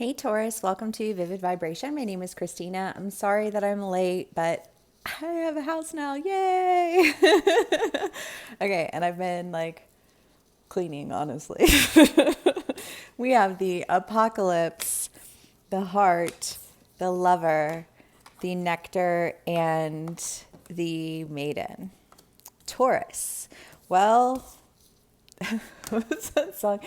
Hey Taurus, welcome to Vivid Vibration. My name is Christina. I'm sorry that I'm late, but I have a house now. Yay! Okay, and I've been like cleaning, honestly. We have the apocalypse, the heart, the lover, the nectar, and the maiden. Taurus. Well, what's that song?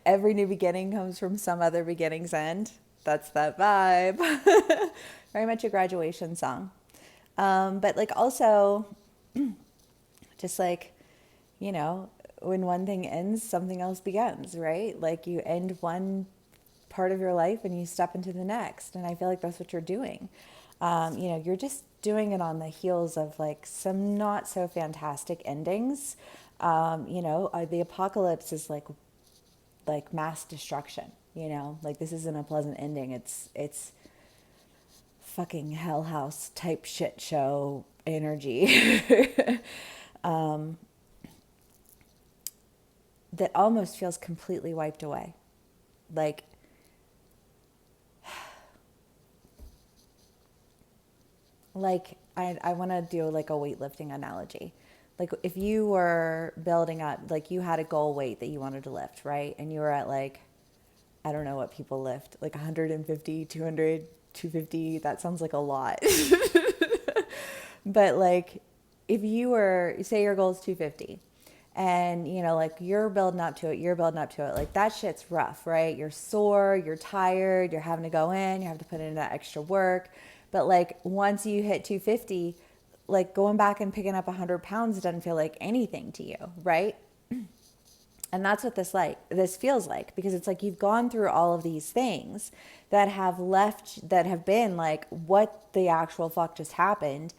Every new beginning comes from some other beginning's end. That's that vibe. Very much a graduation song. But like also, just like, you know, when one thing ends, something else begins, right? Like you end one part of your life and you step into the next. And I feel like that's what you're doing. You're just doing it on the heels of like some not so fantastic endings. The apocalypse is like mass destruction, like this isn't a pleasant ending. It's fucking hell house type shit show energy. That almost feels completely wiped away. Like I want to do like a weightlifting analogy. Like if you were building up, like you had a goal weight that you wanted to lift, right? And you were at like, I don't know what people lift, like 150, 200, 250. That sounds like a lot. But like if you were, say your goal is 250 and like you're building up to it, like that shit's rough, right? You're sore, you're tired, you're having to go in, you have to put in that extra work. But like once you hit 250, like going back and picking up 100 pounds doesn't feel like anything to you, right? And that's what this feels like, because it's like you've gone through all of these things that have been like, what the actual fuck just happened?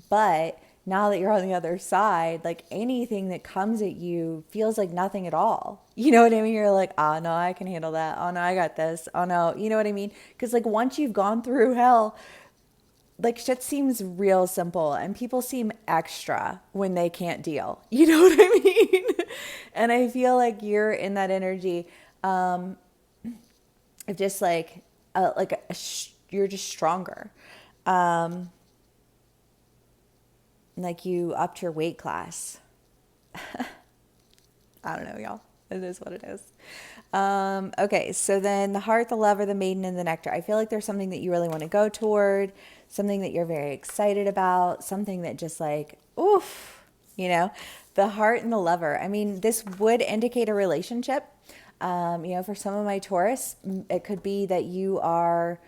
But now that you're on the other side, like anything that comes at you feels like nothing at all. You know what I mean? You're like, oh no, I can handle that. Oh no, I got this. Oh no, you know what I mean? Because like once you've gone through hell, like shit seems real simple and people seem extra when they can't deal. You know what I mean? And I feel like you're in that energy of just you're just stronger. Um, like you upped your weight class. I don't know, y'all. It is what it is. Okay, so then the heart, the lover, the maiden, and the nectar. I feel like there's something that you really want to go toward, something that you're very excited about, something that just like, oof, the heart and the lover. I mean, this would indicate a relationship. For some of my Taurus, it could be that you are,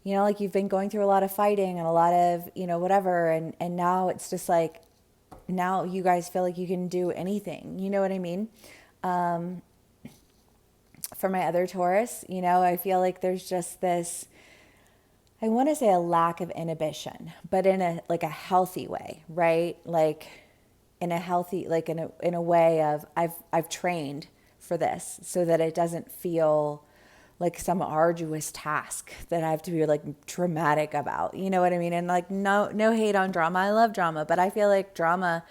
like you've been going through a lot of fighting and a lot of, whatever. And now it's just like, now you guys feel like you can do anything. You know what I mean? For my other Taurus, I feel like there's just this, I want to say a lack of inhibition, but in a healthy way, right? Like in a healthy, like in a way of I've trained for this so that it doesn't feel like some arduous task that I have to be like dramatic about. You know what I mean? And like no hate on drama. I love drama, but I feel like drama,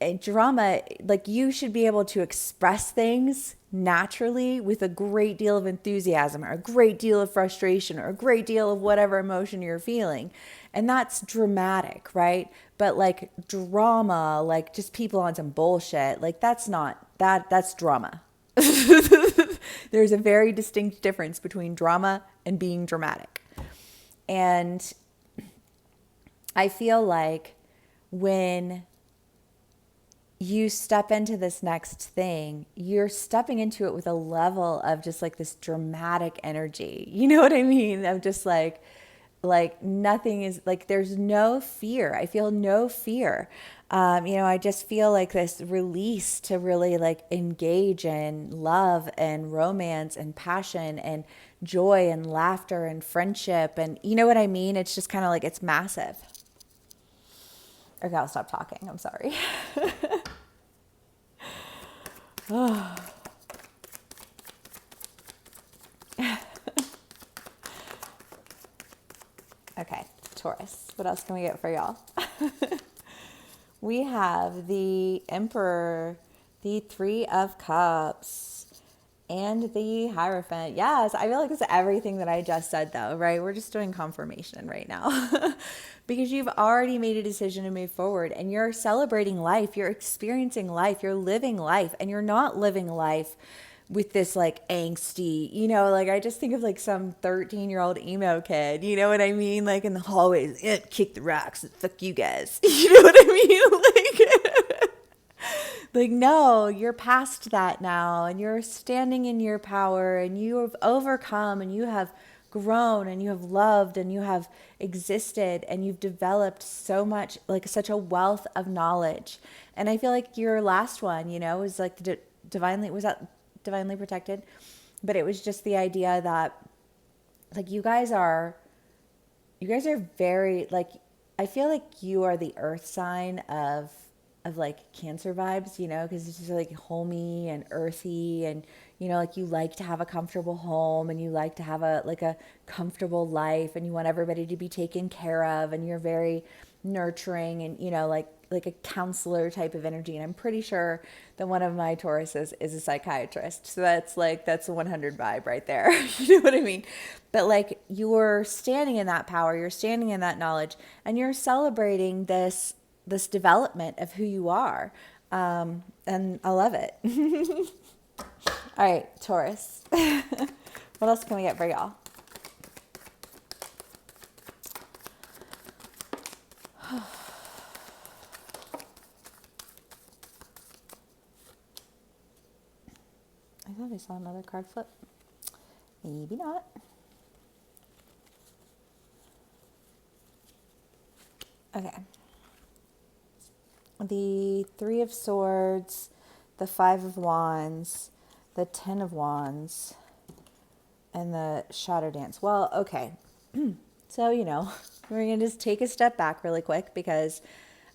like you should be able to express things naturally with a great deal of enthusiasm or a great deal of frustration or a great deal of whatever emotion you're feeling. And that's dramatic, right? But like drama, like just people on some bullshit, like that's drama. There's a very distinct difference between drama and being dramatic. And I feel like when you step into this next thing, you're stepping into it with a level of just like this dramatic energy. You know what I mean? Of just like nothing is like, there's no fear. I feel no fear. I just feel like this release to really like engage in love and romance and passion and joy and laughter and friendship. And you know what I mean? It's just kind of like, it's massive. Okay, I'll stop talking. I'm sorry. Oh. Okay, Taurus. What else can we get for y'all? We have the Emperor, the Three of Cups, And the Hierophant. Yes, I feel like it's everything that I just said, though, right? We're just doing confirmation right now. Because you've already made a decision to move forward and you're celebrating life, you're experiencing life, you're living life, and you're not living life with this like angsty, like I just think of like some 13-year-old emo kid, you know what I mean? Like in the hallways, kick the rocks, fuck you guys. You know what I mean? Like, no, you're past that now and you're standing in your power and you have overcome and you have grown and you have loved and you have existed and you've developed so much, like such a wealth of knowledge. And I feel like your last one, was like was that divinely protected? But it was just the idea that like you guys are very like, I feel like you are the earth sign of like Cancer vibes, because it's just like homey and earthy and like you like to have a comfortable home and you like to have a comfortable life and you want everybody to be taken care of and you're very nurturing and like a counselor type of energy. And I'm pretty sure that one of my Tauruses is a psychiatrist. So that's a 100 vibe right there. You know what I mean? But like you're standing in that power, you're standing in that knowledge, and you're celebrating this development of who you are. And I love it. All right, Taurus. What else can we get for y'all? I thought I saw another card flip. Maybe not. Okay. The Three of Swords, the Five of Wands, the Ten of Wands, and the Shadow Dance. Well, okay. So, we're going to just take a step back really quick because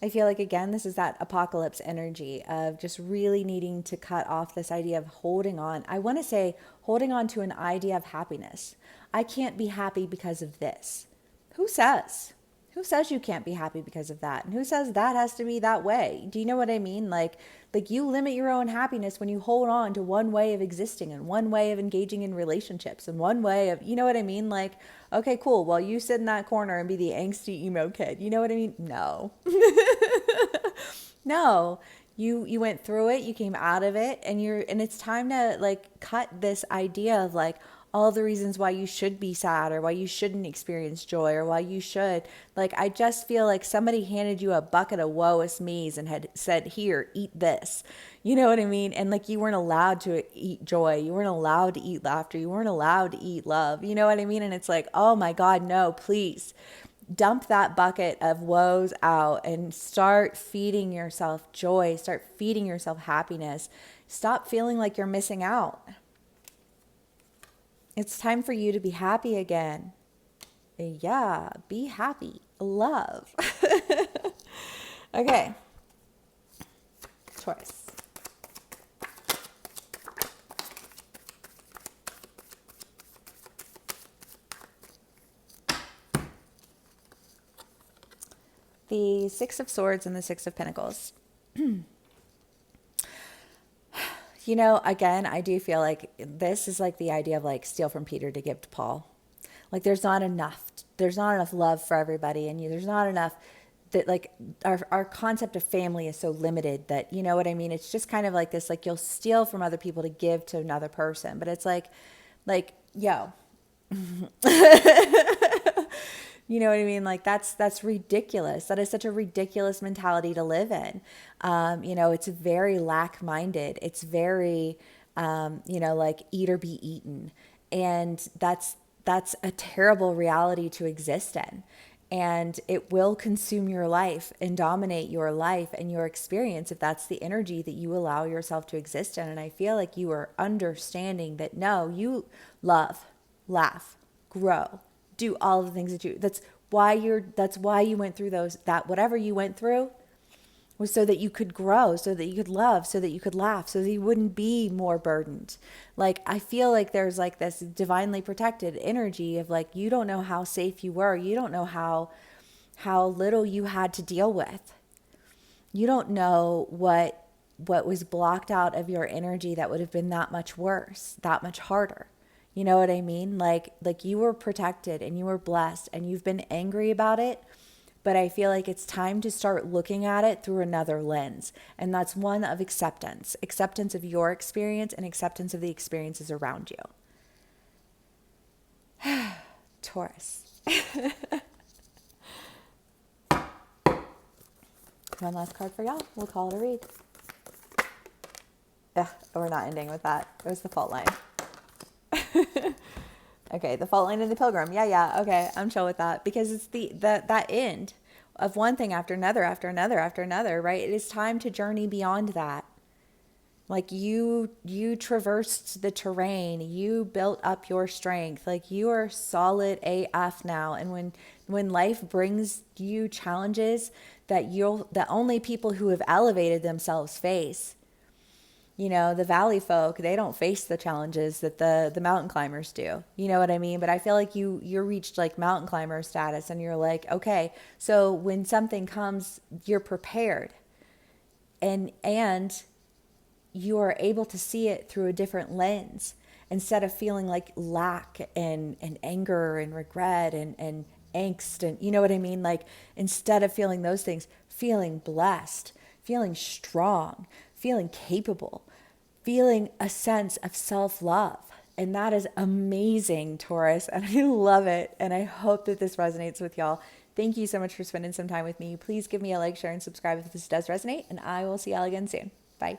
I feel like, again, this is that apocalypse energy of just really needing to cut off this idea of holding on. I want to say holding on to an idea of happiness. I can't be happy because of this. Who says? Who says you can't be happy because of that? And who says that has to be that way? Do you know what I mean? Like you limit your own happiness when you hold on to one way of existing and one way of engaging in relationships and one way of, you know what I mean? Like, okay, cool. Well, you sit in that corner and be the angsty emo kid. You know what I mean? No. No. You went through it, you came out of it, and it's time to like cut this idea of like all the reasons why you should be sad or why you shouldn't experience joy or why you should. Like, I just feel like somebody handed you a bucket of woe-is me's and had said, here, eat this. You know what I mean? And like, you weren't allowed to eat joy. You weren't allowed to eat laughter. You weren't allowed to eat love. You know what I mean? And it's like, oh my God, no, please. Dump that bucket of woes out and start feeding yourself joy. Start feeding yourself happiness. Stop feeling like you're missing out. It's time for you to be happy again. Yeah, be happy. Love. Okay. Taurus. The Six of Swords and the Six of Pentacles. Again, I do feel like this is like the idea of like steal from Peter to give to Paul. Like there's not enough love for everybody. And there's not enough that like our concept of family is so limited that, you know what I mean? It's just kind of like this, like you'll steal from other people to give to another person. But it's like, yo, you know what I mean? Like that's ridiculous. That is such a ridiculous mentality to live in. It's very lack-minded. It's very, like eat or be eaten. And that's a terrible reality to exist in. And it will consume your life and dominate your life and your experience if that's the energy that you allow yourself to exist in. And I feel like you are understanding that no, you love, laugh, grow, do all the things that you, that's why you went through that whatever you went through was so that you could grow, so that you could love, so that you could laugh, so that you wouldn't be more burdened. Like, I feel like there's like this divinely protected energy of like, you don't know how safe you were. You don't know how little you had to deal with. You don't know what what was blocked out of your energy that would have been that much worse, that much harder. You know what I mean? Like you were protected and you were blessed and you've been angry about it, but I feel like it's time to start looking at it through another lens. And that's one of acceptance, acceptance of your experience and acceptance of the experiences around you. Taurus. One last card for y'all. We'll call it a read. Ugh, we're not ending with that. It was the fault line. Okay, the fault line in the pilgrim. Yeah. Okay, I'm chill with that because it's that end of one thing after another, after another, after another, right? It is time to journey beyond that. Like you traversed the terrain, you built up your strength. Like you are solid AF now. And when life brings you challenges that only people who have elevated themselves face, you know, the valley folk, they don't face the challenges that the mountain climbers do. You know what I mean? But I feel like you reached like mountain climber status and you're like, okay, so when something comes, you're prepared. And you are able to see it through a different lens instead of feeling like lack and anger and regret and angst and you know what I mean? Like instead of feeling those things, feeling blessed, feeling strong, feeling capable, feeling a sense of self-love. And that is amazing, Taurus. And I love it. And I hope that this resonates with y'all. Thank you so much for spending some time with me. Please give me a like, share, and subscribe if this does resonate. And I will see y'all again soon. Bye.